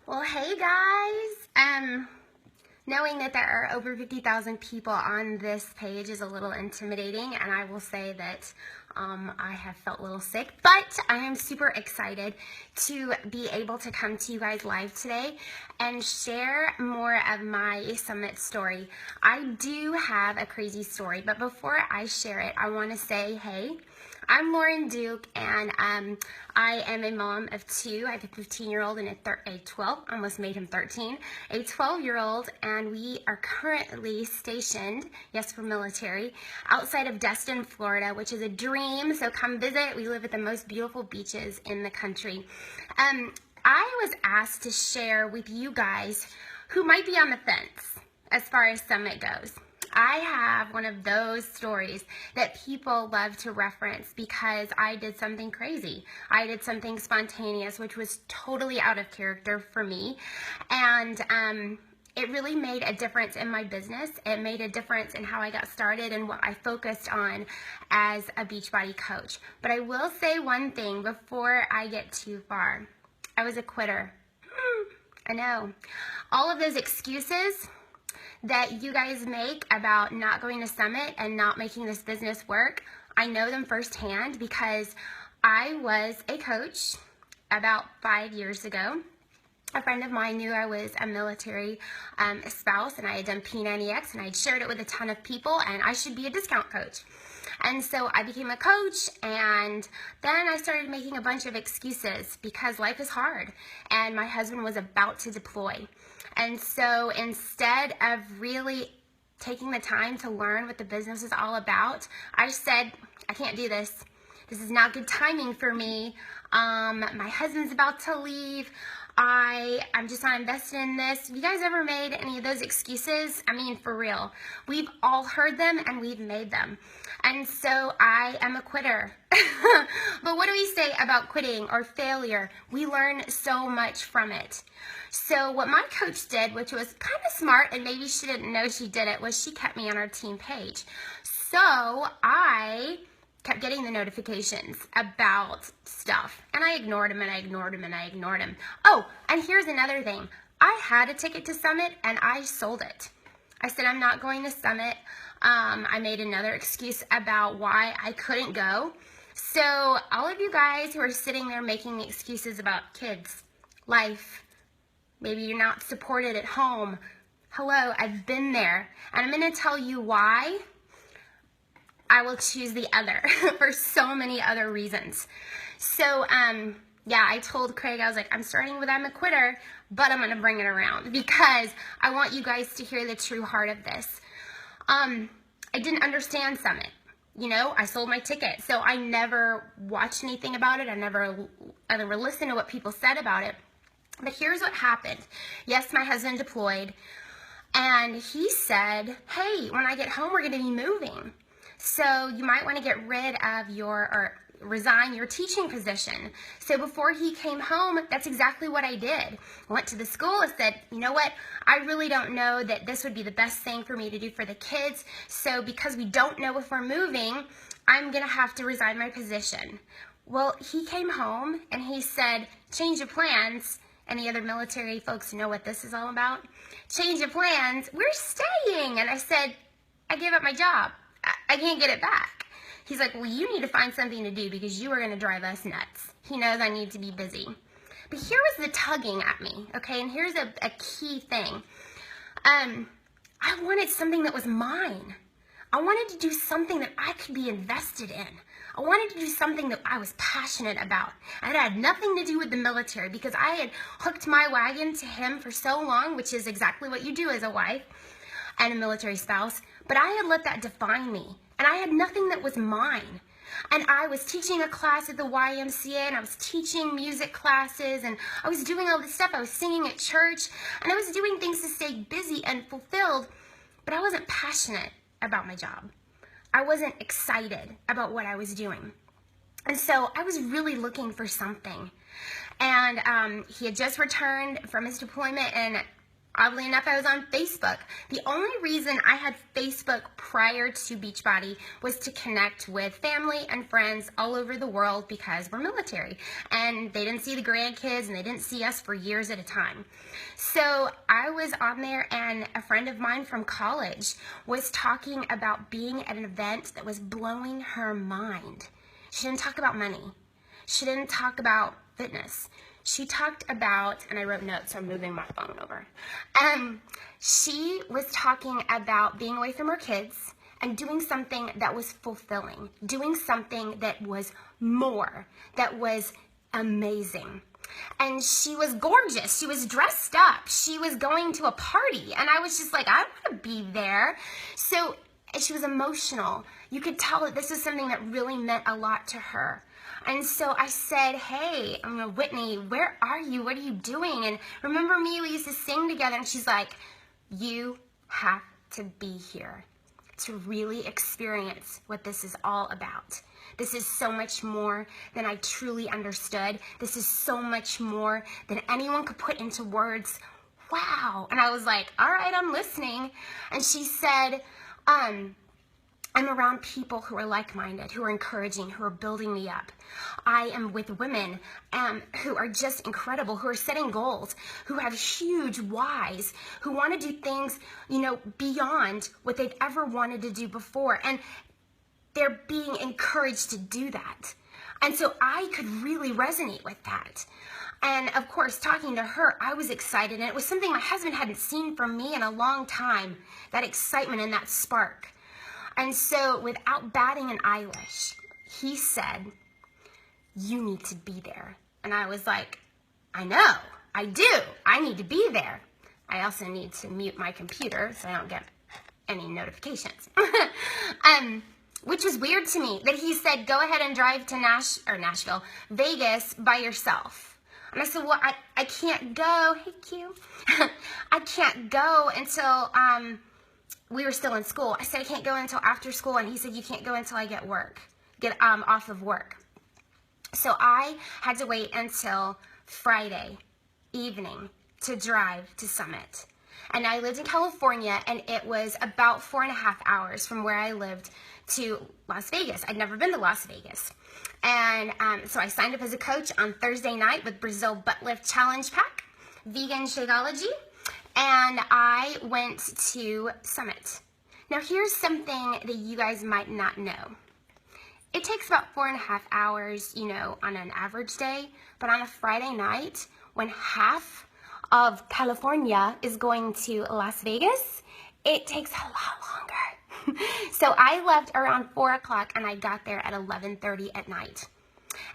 Well, hey guys. Knowing that there are over 50,000 people on this page is a little intimidating, and I will say that I have felt a little sick, but I am super excited to be able to come to you guys live today and share more of my summit story. I do have a crazy story, but before I share it, I want to say, hey, I'm Lauren Duke, and I am a mom of two. I have a 15-year-old and a 12, almost made him 13, a 12-year-old, and we are currently stationed, yes, we're military, outside of Destin, Florida, which is a dream, so come visit. We live at the most beautiful beaches in the country. I was asked to share with you guys who might be on the fence as far as Summit goes. I have one of those stories that people love to reference because I did something crazy. I did something spontaneous, which was totally out of character for me. And it really made a difference in my business. It made a difference in how I got started and what I focused on as a Beachbody coach. But I will say one thing before I get too far. I was a quitter. I know. All of those excuses that you guys make about not going to Summit and not making this business work, I know them firsthand because I was a coach about 5 years ago. A friend of mine knew I was a military spouse, and I had done P90X, and I had shared it with a ton of people, and I should be a discount coach. And so I became a coach, and then I started making a bunch of excuses because life is hard, and my husband was about to deploy. And so instead of really taking the time to learn what the business is all about, I said, I can't do this. This is not good timing for me. My husband's about to leave. I'm just not invested in this. Have you guys ever made any of those excuses? I mean, for real. We've all heard them and we've made them. And so I am a quitter. But what do we say about quitting or failure? We learn so much from it. So what my coach did, which was kind of smart, and maybe she didn't know she did it, was she kept me on our team page. So I kept getting the notifications about stuff, and I ignored them, and I ignored them, and I ignored them. Oh, and here's another thing. I had a ticket to Summit, and I sold it. I said, I'm not going to Summit. I made another excuse about why I couldn't go. So all of you guys who are sitting there making excuses about kids, life, maybe you're not supported at home. Hello, I've been there, and I'm going to tell you why I will choose the other for so many other reasons. So, yeah, I told Craig, I was like, I'm starting with I'm a quitter, but I'm going to bring it around because I want you guys to hear the true heart of this. I didn't understand Summit. You know, I sold my ticket, so I never watched anything about it. I never listened to what people said about it. But here's what happened. Yes, my husband deployed, and he said, hey, when I get home, we're going to be moving. So you might want to get rid of or resign your teaching position. So before he came home, that's exactly what I did. I went to the school and said, you know what, I really don't know that this would be the best thing for me to do for the kids. So because we don't know if we're moving, I'm going to have to resign my position. Well, he came home and he said, change of plans. Any other military folks know what this is all about? Change of plans. We're staying. And I said, I gave up my job. I can't get it back. He's like, well, you need to find something to do because you are going to drive us nuts. He knows I need to be busy. But here was the tugging at me, okay? And here's a key thing. I wanted something that was mine. I wanted to do something that I could be invested in. I wanted to do something that I was passionate about. And it had nothing to do with the military because I had hooked my wagon to him for so long, which is exactly what you do as a wife and a military spouse. But I had let that define me. And I had nothing that was mine. And I was teaching a class at the YMCA, and I was teaching music classes, and I was doing all this stuff. I was singing at church, and I was doing things to stay busy and fulfilled, but I wasn't passionate about my job. I wasn't excited about what I was doing. And so I was really looking for something. And he had just returned from his deployment, and Oddly enough, I was on Facebook. The only reason I had Facebook prior to Beachbody was to connect with family and friends all over the world because we're military and they didn't see the grandkids and they didn't see us for years at a time. So I was on there, and a friend of mine from college was talking about being at an event that was blowing her mind. She didn't talk about money. She didn't talk about fitness. She talked about, and I wrote notes, so I'm moving my phone over. She was talking about being away from her kids and doing something that was fulfilling, doing something that was more, that was amazing. And she was gorgeous. She was dressed up. She was going to a party. And I was just like, I want to be there. So she was emotional. You could tell that this is something that really meant a lot to her. And so I said, hey, Whitney, where are you? What are you doing? And remember me, we used to sing together. And she's like, you have to be here to really experience what this is all about. This is so much more than I truly understood. This is so much more than anyone could put into words. Wow. And I was like, all right, I'm listening. And she said, I'm around people who are like-minded, who are encouraging, who are building me up. I am with women who are just incredible, who are setting goals, who have huge whys, who want to do things, beyond what they've ever wanted to do before. And they're being encouraged to do that. And so I could really resonate with that. And of course, talking to her, I was excited. And it was something my husband hadn't seen from me in a long time, that excitement and that spark. And so without batting an eyelash, he said, you need to be there. And I was like, I know, I do. I need to be there. I also need to mute my computer so I don't get any notifications. Which was weird to me, that he said, go ahead and drive to Vegas by yourself. And I said, well, I can't go. Hey, Q. I can't go until, we were still in school. I said, I can't go until after school. And he said, you can't go until I get off of work. So I had to wait until Friday evening to drive to Summit. And I lived in California, and it was about 4.5 hours from where I lived to Las Vegas. I'd never been to Las Vegas. And so I signed up as a coach on Thursday night with Brazil Butt Lift Challenge Pack, Vegan Shakeology, and I went to Summit. Now here's something that you guys might not know. It takes about 4.5 hours, on an average day, but on a Friday night, when half of California is going to Las Vegas, it takes a lot longer. So I left around 4 o'clock and I got there at 11:30 at night.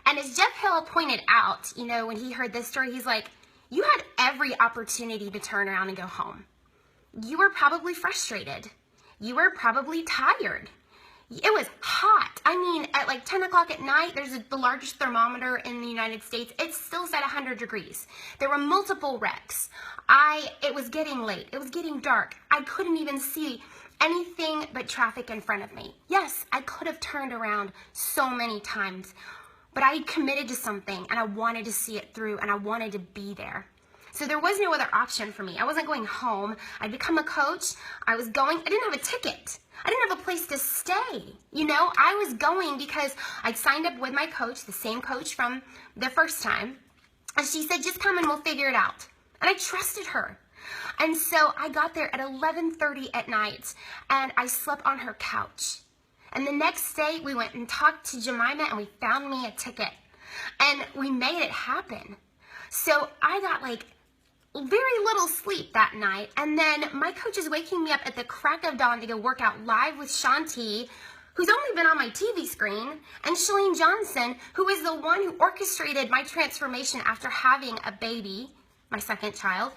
And as Jeff Hill pointed out, when he heard this story, he's like, you had every opportunity to turn around and go home. You were probably frustrated. You were probably tired. It was hot. I mean, at like 10 o'clock at night, there's the largest thermometer in the United States. It still said 100 degrees. There were multiple wrecks. It was getting late. It was getting dark. I couldn't even see anything but traffic in front of me. Yes, I could have turned around so many times, but I committed to something and I wanted to see it through and I wanted to be there. So there was no other option for me. I wasn't going home. I'd become a coach. I didn't have a ticket. I didn't have a place to stay. I was going because I'd signed up with my coach, the same coach from the first time. And she said, just come and we'll figure it out. And I trusted her. And so I got there at 11:30 at night and I slept on her couch. And the next day we went and talked to Jemima and we found me a ticket. And we made it happen. So I got very little sleep that night, and then my coach is waking me up at the crack of dawn to go work out live with Shanti, who's only been on my TV screen, and Shalene Johnson, who is the one who orchestrated my transformation after having a baby, my second child,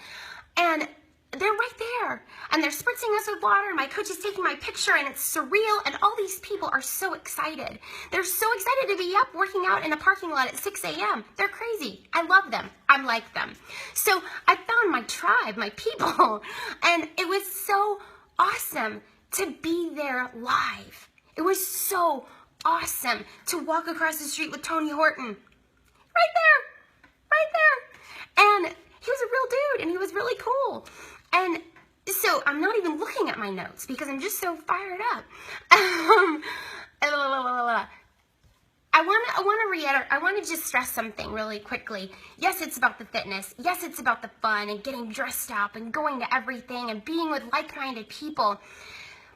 and they're right there, and they're spritzing us with water, and my coach is taking my picture, and it's surreal, and all these people are so excited. They're so excited to be up working out in a parking lot at 6 a.m. They're crazy. I love them. I'm like them. So I found my tribe, my people, and it was so awesome to be there live. It was so awesome to walk across the street with Tony Horton. Right there. And he was a real dude, and he was really cool. And so I'm not even looking at my notes because I'm just so fired up. I want to just stress something really quickly. Yes, it's about the fitness. Yes, it's about the fun and getting dressed up and going to everything and being with like-minded people.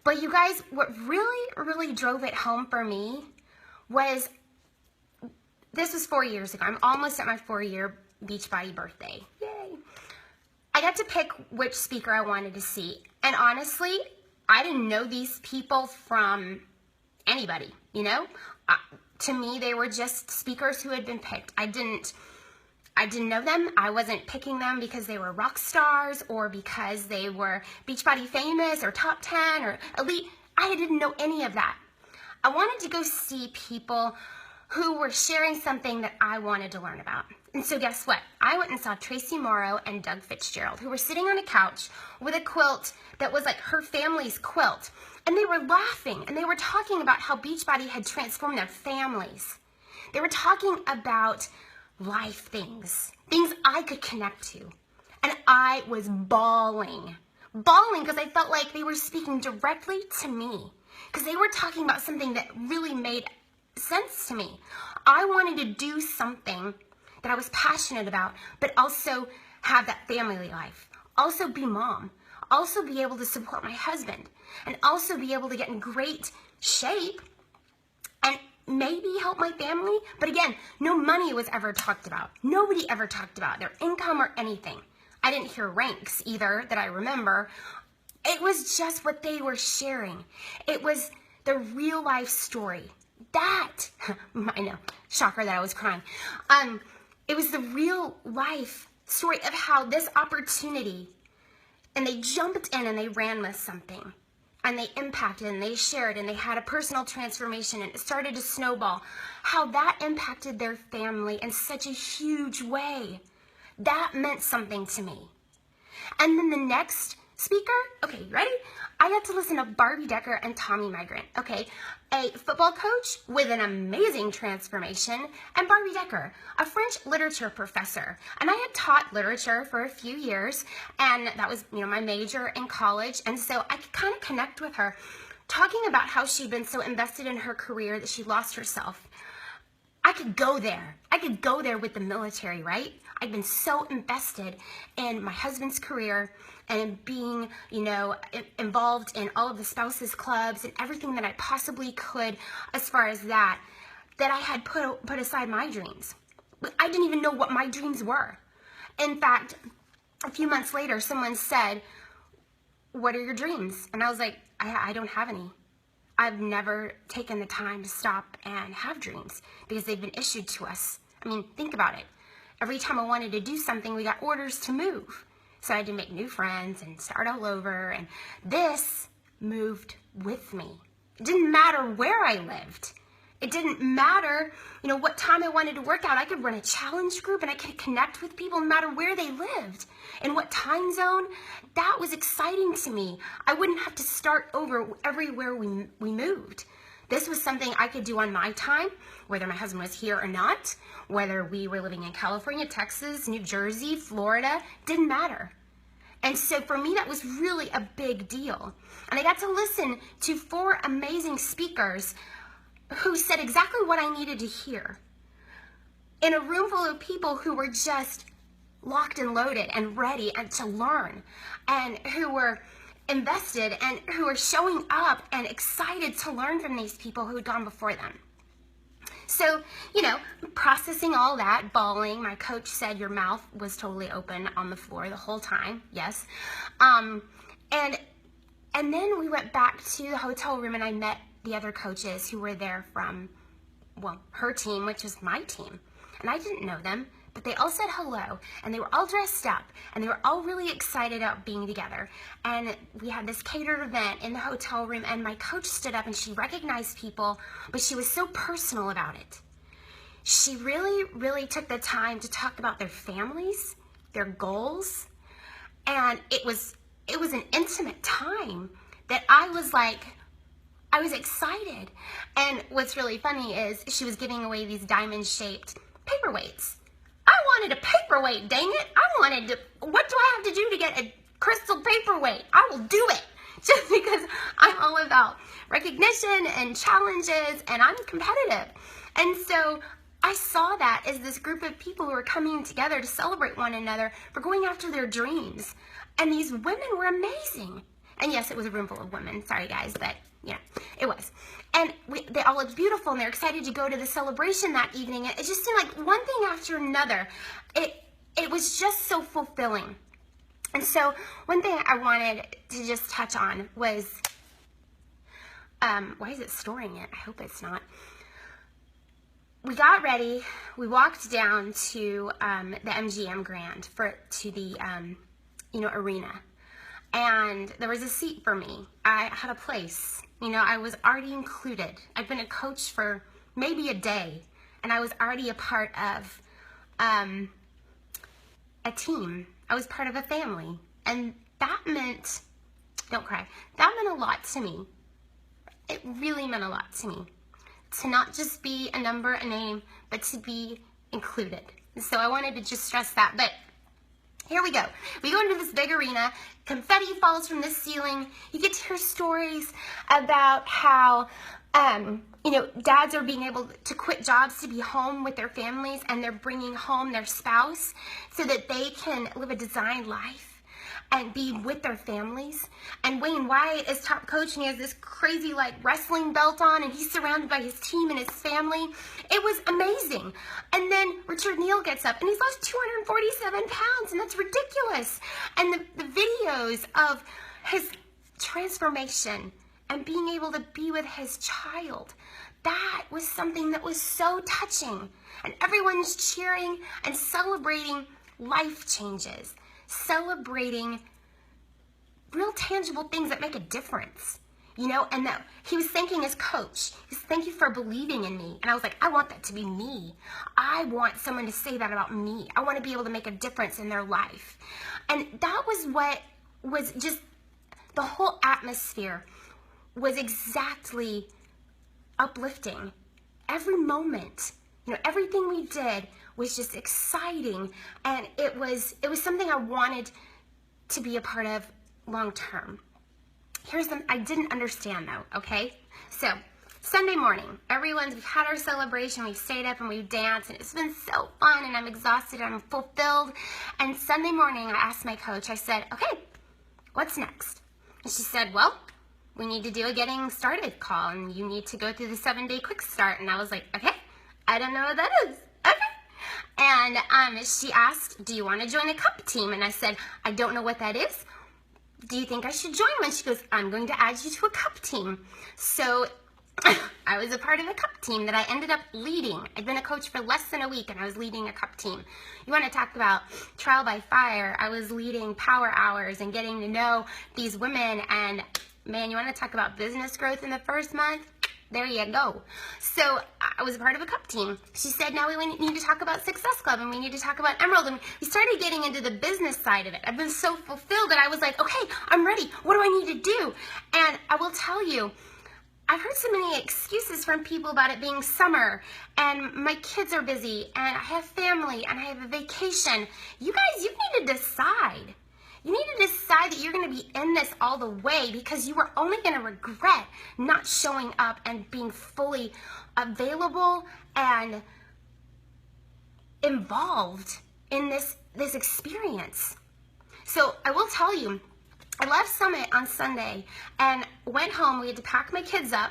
But you guys, what really, really drove it home for me was, this was 4 years ago. I'm almost at my 4-year Beachbody birthday. Yay. I got to pick which speaker I wanted to see. And honestly, I didn't know these people from anybody, you know? To me, they were just speakers who had been picked. I didn't know them. I wasn't picking them because they were rock stars or because they were Beachbody famous or top 10 or elite. I didn't know any of that. I wanted to go see people who were sharing something that I wanted to learn about. And so guess what? I went and saw Tracy Morrow and Doug Fitzgerald, who were sitting on a couch with a quilt that was like her family's quilt. And they were laughing and they were talking about how Beachbody had transformed their families. They were talking about life things I could connect to. And I was bawling because I felt like they were speaking directly to me, because they were talking about something that really made sense to me. I wanted to do something that I was passionate about, but also have that family life, also be mom, also be able to support my husband, and also be able to get in great shape and maybe help my family. But again, no money was ever talked about. Nobody ever talked about their income or anything. I didn't hear ranks either that I remember. It was just what they were sharing. It was the real life story. That, I know, shocker that I was crying. It was the real life story of how this opportunity, and they jumped in and they ran with something. And they impacted and they shared and they had a personal transformation and it started to snowball. How that impacted their family in such a huge way. That meant something to me. And then the next speaker, okay, you ready? I got to listen to Barbie Decker and Tommy Migrant, okay? A football coach with an amazing transformation, and Barbie Decker, a French literature professor. And I had taught literature for a few years, and that was, my major in college, and so I could kind of connect with her, talking about how she'd been so invested in her career that she lost herself. I could go there. I could go there with the military, right? I'd been so invested in my husband's career and in being, involved in all of the spouses clubs and everything that I possibly could as far as that I had put aside my dreams. But I didn't even know what my dreams were. In fact, a few months later, someone said, "What are your dreams?" And I was like, I don't have any. I've never taken the time to stop and have dreams because they've been issued to us. I mean, think about it. Every time I wanted to do something, we got orders to move. So I had to make new friends and start all over. And this moved with me. It didn't matter where I lived. It didn't matter, what time I wanted to work out. I could run a challenge group and I could connect with people no matter where they lived and what time zone. That was exciting to me. I wouldn't have to start over everywhere we moved. This was something I could do on my time, whether my husband was here or not, whether we were living in California, Texas, New Jersey, Florida, didn't matter. And so for me, that was really a big deal. And I got to listen to 4 amazing speakers who said exactly what I needed to hear in a room full of people who were just locked and loaded and ready and to learn, and who were invested and who were showing up and excited to learn from these people who had gone before them. So, processing all that, bawling, my coach said your mouth was totally open on the floor the whole time. Yes. And then we went back to the hotel room and I met the other coaches who were there from, her team, which was my team. And I didn't know them, but they all said hello and they were all dressed up and they were all really excited about being together. And we had this catered event in the hotel room and my coach stood up and she recognized people, but she was so personal about it. She really, really took the time to talk about their families, their goals, and it was an intimate time that I was excited. And what's really funny is she was giving away these diamond-shaped paperweights. I wanted a paperweight, dang it. What do I have to do to get crystal paperweight. I will do it just because I'm all about recognition and challenges, and I'm competitive. And so I saw that as this group of people who were coming together to celebrate one another for going after their dreams. And these women were amazing. And yes, it was a room full of women. Sorry, guys, but it was. And they all looked beautiful, and they're excited to go to the celebration that evening. And it just seemed like one thing after another. It was just so fulfilling. And so one thing I wanted to just touch on was, why is it storing it? I hope it's not. We got ready. We walked down to the MGM Grand to the arena, and there was a seat for me. I had a place. I was already included. I'd been a coach for maybe a day, and I was already a part of a team. I was part of a family, and that meant, don't cry, that meant a lot to me. It really meant a lot to me. To not just be a number, a name, but to be included. So I wanted to just stress that. But here we go. We go into this big arena. Confetti falls from the ceiling. You get to hear stories about how, dads are being able to quit jobs to be home with their families, and they're bringing home their spouse so that they can live a designed life and be with their families. And Wayne Wyatt is top coach, and he has this crazy wrestling belt on, and he's surrounded by his team and his family. It was amazing. And then Richard Neal gets up, and he's lost 247 pounds, and that's ridiculous. And the videos of his transformation and being able to be with his child, that was something that was so touching. And everyone's cheering and celebrating life changes, celebrating real tangible things that make a difference, and that he was thanking his coach. He said, "Thank you for believing in me." And I was like, I want that to be me. I want someone to say that about me. I want to be able to make a difference in their life. And that was what was just, the whole atmosphere was exactly uplifting. Every moment, everything we did was just exciting, and it was something I wanted to be a part of long term. I didn't understand though, okay? So, Sunday morning, we've had our celebration, we've stayed up and we've danced, and it's been so fun, and I'm exhausted, I'm fulfilled. And Sunday morning, I asked my coach, I said, "Okay, what's next?" And she said, "Well, we need to do a getting started call, and you need to go through the 7-day quick start." And I was like, "Okay, I don't know what that is." Okay. And she asked, "Do you want to join a cup team?" And I said, "I don't know what that is. Do you think I should join one?" She goes, "I'm going to add you to a cup team." So I was a part of a cup team that I ended up leading. I'd been a coach for less than a week, and I was leading a cup team. You want to talk about trial by fire? I was leading power hours and getting to know these women. And man, you want to talk about business growth in the first month? There you go. So I was a part of a cup team. She said, "Now we need to talk about Success Club, and we need to talk about Emerald." And we started getting into the business side of it. I've been so fulfilled that I was like, okay, I'm ready. What do I need to do? And I will tell you, I've heard so many excuses from people about it being summer, and my kids are busy, and I have family, and I have a vacation. You guys, you need to decide. You need to decide that you're going to be in this all the way, because you are only going to regret not showing up and being fully available and involved in this experience. So I will tell you, I left Summit on Sunday and went home. We had to pack my kids up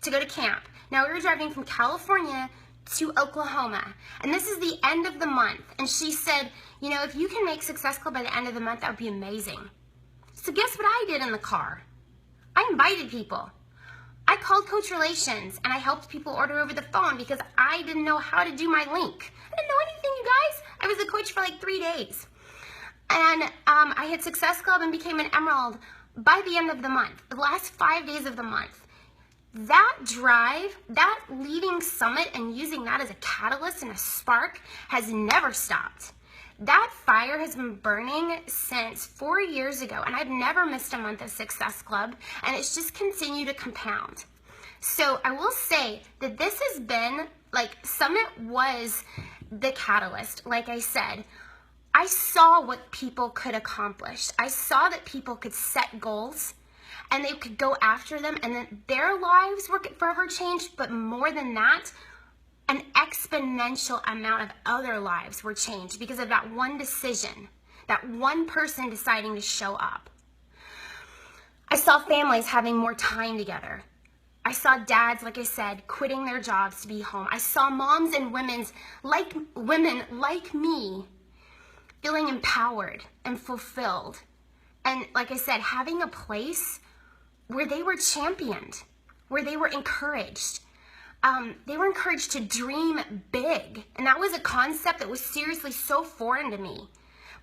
to go to camp. Now we were driving from California to Oklahoma, and this is the end of the month. And she said, "If you can make Success Club by the end of the month, that would be amazing." So guess what I did in the car? I invited people. I called Coach Relations, and I helped people order over the phone because I didn't know how to do my link. I didn't know anything, you guys. I was a coach for 3 days. And I hit Success Club and became an Emerald by the end of the month, the last 5 days of the month. That drive, that leading Summit and using that as a catalyst and a spark has never stopped. That fire has been burning since 4 years ago, and I've never missed a month of Success Club, and it's just continued to compound. So I will say that this has been, Summit was the catalyst, like I said. I saw what people could accomplish. I saw that people could set goals and they could go after them, and then their lives were forever changed. But more than that, an exponential amount of other lives were changed because of that one decision, that one person deciding to show up. I saw families having more time together. I saw dads, like I said, quitting their jobs to be home. I saw moms and women like me feeling empowered and fulfilled. And like I said, having a place where they were championed, where they were encouraged. They were encouraged to dream big. And that was a concept that was seriously so foreign to me.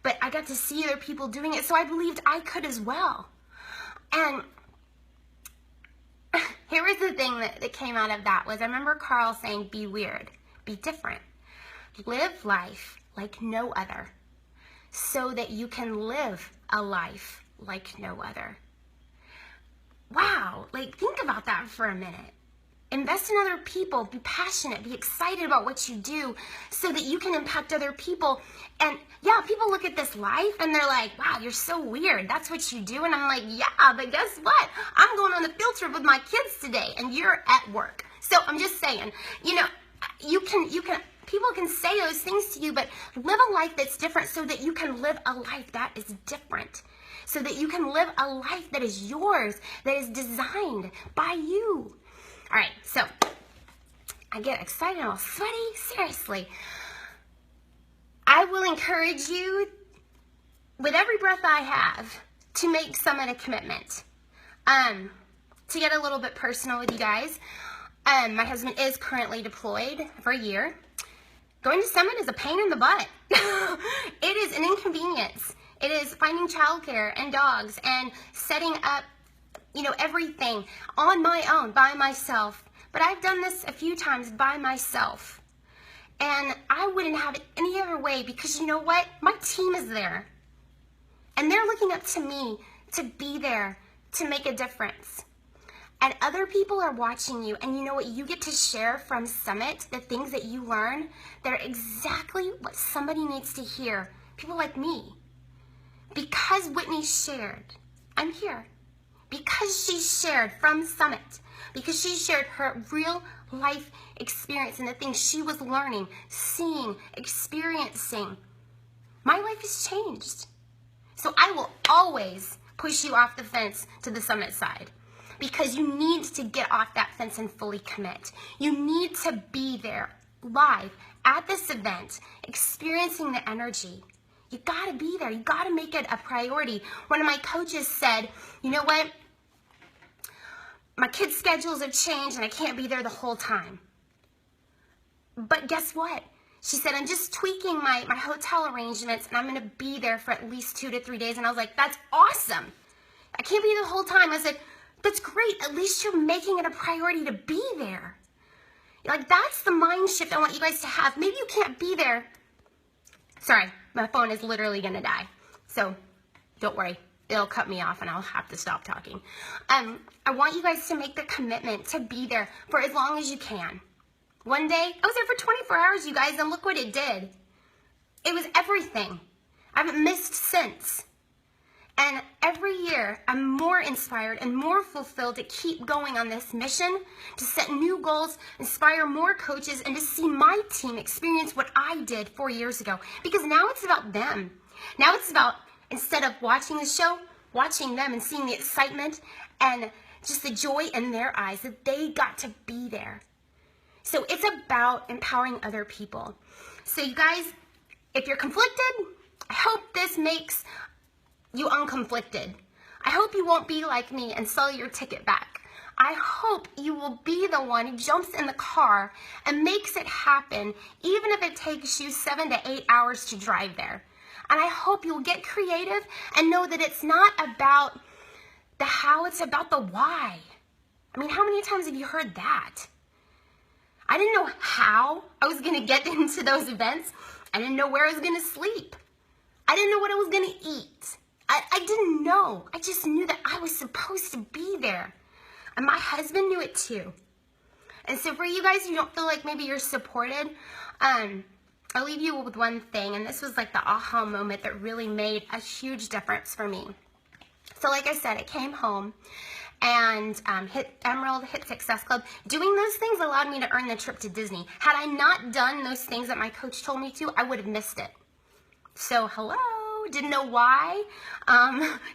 But I got to see other people doing it, so I believed I could as well. And here was the thing that came out of that was I remember Carl saying, be weird, be different. Live life like no other so that you can live a life like no other. Wow, like think about that for a minute. Invest in other people, be passionate, be excited about what you do so that you can impact other people. And yeah, people look at this life and they're like, wow, you're so weird. That's what you do. And I'm like, yeah, but guess what? I'm going on the field trip with my kids today and you're at work. So I'm just saying, people can say those things to you, but live a life that's different so that you can live a life that is different. So that you can live a life that is yours, that is designed by you. All right, so I get excited and all sweaty. Seriously. I will encourage you with every breath I have to make Summit a commitment. To get a little bit personal with you guys, my husband is currently deployed for a year. Going to Summit is a pain in the butt. It is an inconvenience. It is finding childcare and dogs and setting up everything on my own, by myself. But I've done this a few times by myself. And I wouldn't have it any other way because you know what? My team is there. And they're looking up to me to be there, to make a difference. And other people are watching you. And you know what? You get to share from Summit, the things that you learn, that are exactly what somebody needs to hear. People like me. Because Whitney shared, I'm here. Because she shared from Summit, because she shared her real life experience and the things she was learning, seeing, experiencing, my life has changed. So I will always push you off the fence to the Summit side because you need to get off that fence and fully commit. You need to be there live at this event, experiencing the energy. You gotta be there. You gotta make it a priority. One of my coaches said, you know what? My kids' schedules have changed and I can't be there the whole time. But guess what? She said, I'm just tweaking my hotel arrangements and I'm gonna be there for at least 2 to 3 days. And I was like, that's awesome. I can't be there the whole time. I said, that's great. At least you're making it a priority to be there. Like, that's the mind shift I want you guys to have. Maybe you can't be there. Sorry, my phone is literally gonna die. So don't worry, it'll cut me off and I'll have to stop talking. I want you guys to make the commitment to be there for as long as you can. One day, I was there for 24 hours, you guys, and look what it did. It was everything. I haven't missed since. And every year, I'm more inspired and more fulfilled to keep going on this mission, to set new goals, inspire more coaches, and to see my team experience what I did 4 years ago. Because now it's about them. Now it's about, instead of watching the show, watching them and seeing the excitement and just the joy in their eyes that they got to be there. So it's about empowering other people. So you guys, if you're conflicted, I hope this makes you unconflicted. I hope you won't be like me and sell your ticket back. I hope you will be the one who jumps in the car and makes it happen, even if it takes you 7 to 8 hours to drive there. And I hope you'll get creative and know that it's not about the how, it's about the why. I mean, how many times have you heard that? I didn't know how I was going to get into those events. I didn't know where I was going to sleep. I didn't know what I was going to eat. I didn't know. I just knew that I was supposed to be there. And my husband knew it too. And so for you guys who don't feel like maybe you're supported, I I'll leave you with one thing, and this was like the aha moment that really made a huge difference for me. So like I said, I came home and hit Emerald, hit Success Club. Doing those things allowed me to earn the trip to Disney. Had I not done those things that my coach told me to, I would have missed it. So hello, didn't know why,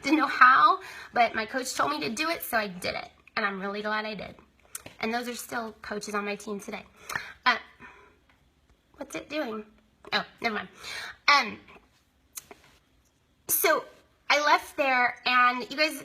didn't know how, but my coach told me to do it, so I did it. And I'm really glad I did. And those are still coaches on my team today. What's it doing? Oh, never mind. So I left there, and you guys,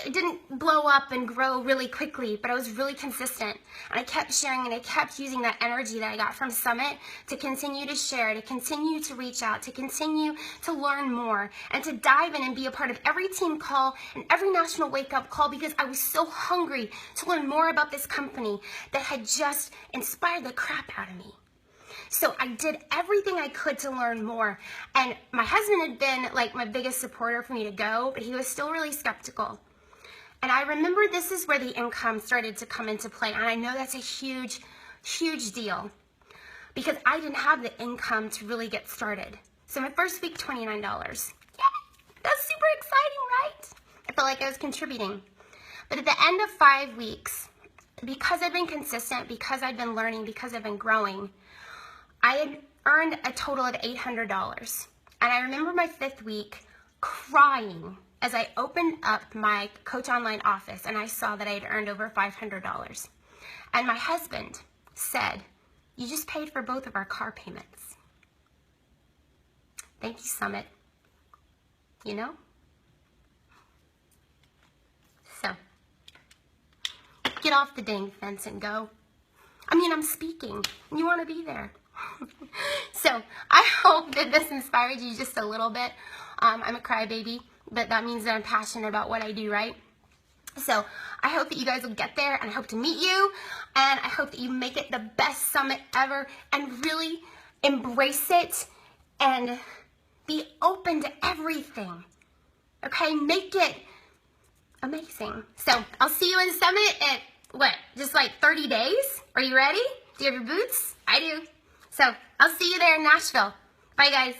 it didn't blow up and grow really quickly, but I was really consistent. And I kept sharing, and I kept using that energy that I got from Summit to continue to share, to continue to reach out, to continue to learn more, and to dive in and be a part of every team call and every national wake-up call, because I was so hungry to learn more about this company that had just inspired the crap out of me. So I did everything I could to learn more. And my husband had been like my biggest supporter for me to go, but he was still really skeptical. And I remember this is where the income started to come into play. And I know that's a huge, huge deal, because I didn't have the income to really get started. So my first week, $29. Yeah, that's super exciting, right? I felt like I was contributing. But at the end of 5 weeks, because I'd been consistent, because I'd been learning, because I've been growing, I had earned a total of $800. And I remember my 5th week crying as I opened up my Coach Online office and I saw that I had earned over $500. And my husband said, "You just paid for both of our car payments." Thank you, Summit. You know? So, get off the dang fence and go. I mean, I'm speaking. You want to be there. So, I hope that this inspired you just a little bit. I'm a crybaby, but that means that I'm passionate about what I do, right? So, I hope that you guys will get there, and I hope to meet you, and I hope that you make it the best summit ever, and really embrace it, and be open to everything, okay? Make it amazing. So, I'll see you in Summit at, what, just like 30 days? Are you ready? Do you have your boots? I do. So, I'll see you there in Nashville. Bye, guys.